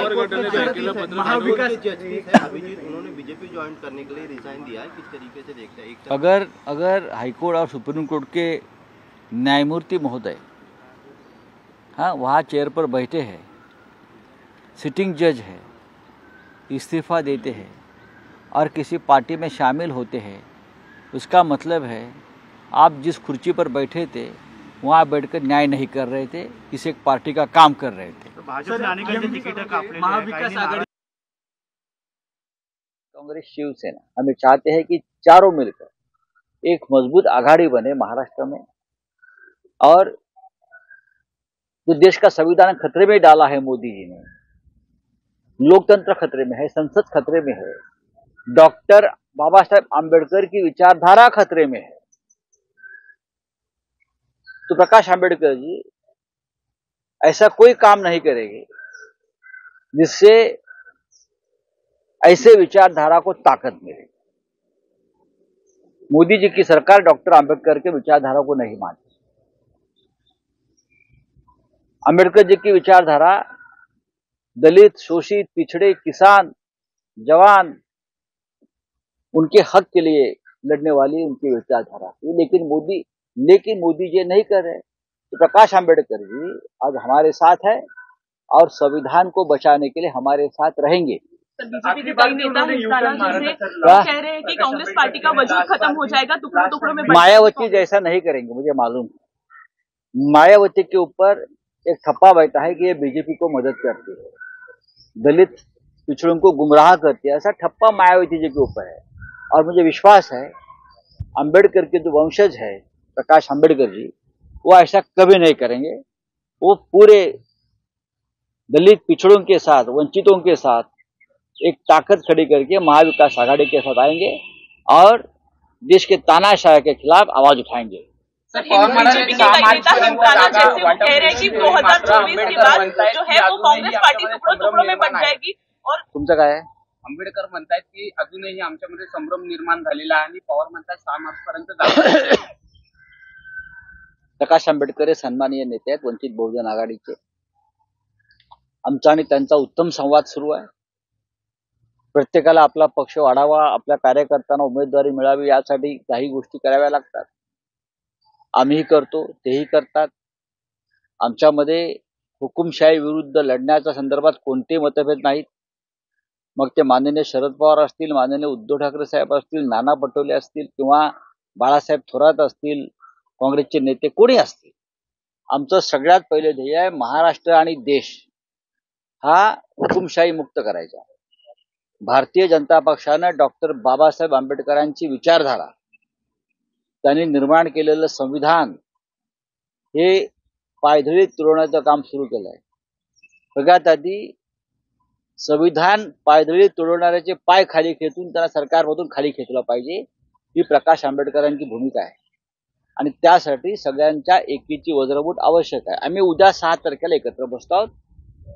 Mahavikas justice है अभिजीत, उन्होंने BJP join करने के लिए रिजाइन दिया है, किस तरीके से देखते हैं? अगर हाईकोर्ट और सुप्रीम कोर्ट के न्यायमूर्ति महोदय हाँ वहाँ चेयर पर बैठे हैं, सिटिंग जज है, इस्तीफा देते हैं और किसी पार्टी में शामिल होते हैं, उसका मतलब है आप जिस कुर्सी पर बैठे थे वहाँ बैठकर न्याय नहीं कर रहे थे, किसी एक पार्टी का काम कर रहे थे। कांग्रेस शिवसेना हमें चाहते हैं कि चारों मिलकर एक मजबूत आघाड़ी बने महाराष्ट्र में, और जो देश का संविधान खतरे में डाला है मोदी जी ने, लोकतंत्र खतरे में है, संसद खतरे में है, डॉक्टर बाबा साहेब आंबेडकर की विचारधारा खतरे में है, तो प्रकाश आंबेडकर जी ऐसा कोई काम नहीं करेंगे जिससे ऐसे विचारधारा को ताकत मिले। मोदी जी की सरकार डॉक्टर आंबेडकर के विचारधारा को नहीं मानती। आंबेडकर जी की विचारधारा दलित, शोषित, पिछड़े, किसान, जवान, उनके हक के लिए लड़ने वाली उनकी विचारधारा थी। लेकिन मोदी जी नहीं कर रहे। तो प्रकाश आंबेडकर जी आज हमारे साथ है और संविधान को बचाने के लिए हमारे साथ रहेंगे। बीजेपी के कई नेता कह रहे हैं कि कांग्रेस पार्टी का वजूद खत्म हो जाएगा, टुकड़ों टुकड़ों में। मायावती जैसा नहीं करेंगे, मुझे मालूम। मायावती के ऊपर एक ठप्पा बैठा है कि ये बीजेपी को मदद करती है, दलित पिछड़ों को गुमराह करती है, ऐसा ठप्पा मायावती जी के ऊपर है। और मुझे विश्वास है अंबेडकर के जो वंशज है प्रकाश आंबेडकर जी, वो ऐसा कभी नहीं करेंगे। वो पूरे दलित पिछड़ों के साथ, वंचितों के साथ एक ताकत खड़ी करके महाविकास आघाड़ी के साथ आएंगे और देश के तानाशाह के खिलाफ आवाज उठाएंगे। बीजेपी के कई नेता हिमताना जैसे वो कह रहे हैं कि 2024 के बाद जो है वो कांग्रेस पार्टी टुकड़ों टुकड़ों में बन जाएगी। और तुमचं काय आहे? आंबेडकर म्हणतायत की अजूनही आमच्यामध्ये संभ्रम निर्माण झालेला आहे आणि पवार म्हणतात 6 मार्चपर्यंत जाऊ। प्रकाश आंबेडकर हे सन्माननीय नेते आहेत वंचित बहुजन आघाडीचे। आमचा आणि त्यांचा उत्तम संवाद सुरू आहे। प्रत्येकाला आपला पक्ष वाढावा, आपल्या कार्यकर्त्यांना उमेदवारी मिळावी यासाठी काही गोष्टी कराव्या लागतात। आम्हीही करतो, तेही करतात। आमच्यामध्ये हुकुमशाही विरुद्ध लढण्याच्या संदर्भात कोणतेही मतभेद नाहीत। मग ते माननीय शरद पवार असतील, माननीय उद्धव ठाकरे साहेब असतील, नाना पटोले असतील किंवा बाळासाहेब थोरात असतील, काँग्रेसचे नेते कोणी असतील, आमचं सगळ्यात पहिले ध्येय आहे महाराष्ट्र आणि देश हा हुकुमशाही मुक्त करायचा। भारतीय जनता पक्षानं डॉक्टर बाबासाहेब आंबेडकरांची विचारधारा, त्यांनी निर्माण केलेलं संविधान हे पायधळीत तुडवण्याचं काम सुरू केलं आहे। सगळ्यात आधी संविधान पायधळीत तुडवणाऱ्याचे पाय खाली खेचून त्यांना सरकारमधून खाली खेचलं पाहिजे, ही प्रकाश आंबेडकरांची भूमिका आहे आणि त्यासाठी सगळ्यांच्या एकीची वज्रमूठ आवश्यक आहे। आम्ही उद्या 6 तारखेला एकत्र बसतो आहोत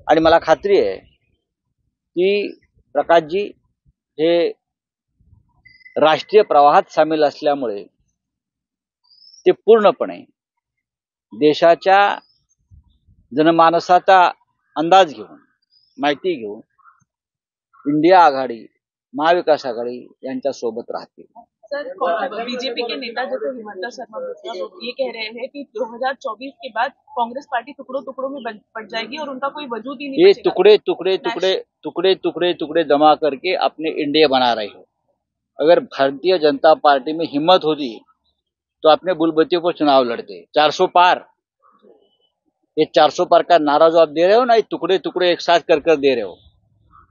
आणि मला खात्री आहे की प्रकाशजी हे राष्ट्रीय प्रवाहात सामील असल्यामुळे ते पूर्णपणे देशाच्या जनमानसाचा अंदाज घेऊन, माहिती घेऊन इंडिया आघाडी, महाविकास आघाड़ी यांच्या सोबत राहतील। सर, बीजेपी के नेता जैसे हिमंता शर्मा ये कह रहे हैं कि 2024 के बाद कांग्रेस पार्टी टुकड़ों टुकड़ों में बट जाएगी और उनका कोई वजूद ही नहीं। ये टुकड़े जमा करके अपने इंडिया बना रहे हो। अगर भारतीय जनता पार्टी में हिम्मत होती तो अपने बुलबतियों को चुनाव लड़ते। 400 पार, ये 400 पार का नारा जो आप दे रहे हो ना, ये टुकड़े टुकड़े एक साथ कर दे रहे हो,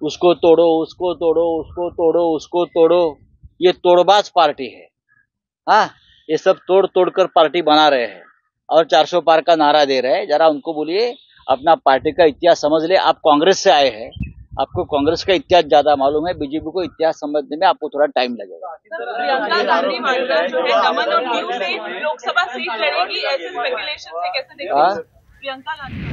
उसको तोड़ो, उसको तोड़ो, उसको तोड़ो, उसको तोड़ो, ये तोड़बाज पार्टी है। हाँ, ये सब तोड़ कर पार्टी बना रहे हैं और 400 पार का नारा दे रहे हैं। जरा उनको बोलिए अपना पार्टी का इतिहास समझ ले। आप कांग्रेस से आए हैं, आपको कांग्रेस का इतिहास ज्यादा मालूम है, बीजेपी को इतिहास समझने में आपको थोड़ा टाइम लगेगा। प्रियंका गांधी वाड्रा जो है दमन और दीव से लोकसभा सीट लड़ेगी, ऐसे स्पेकुलेशन से कैसे देखते हैं प्रियंका गांधी?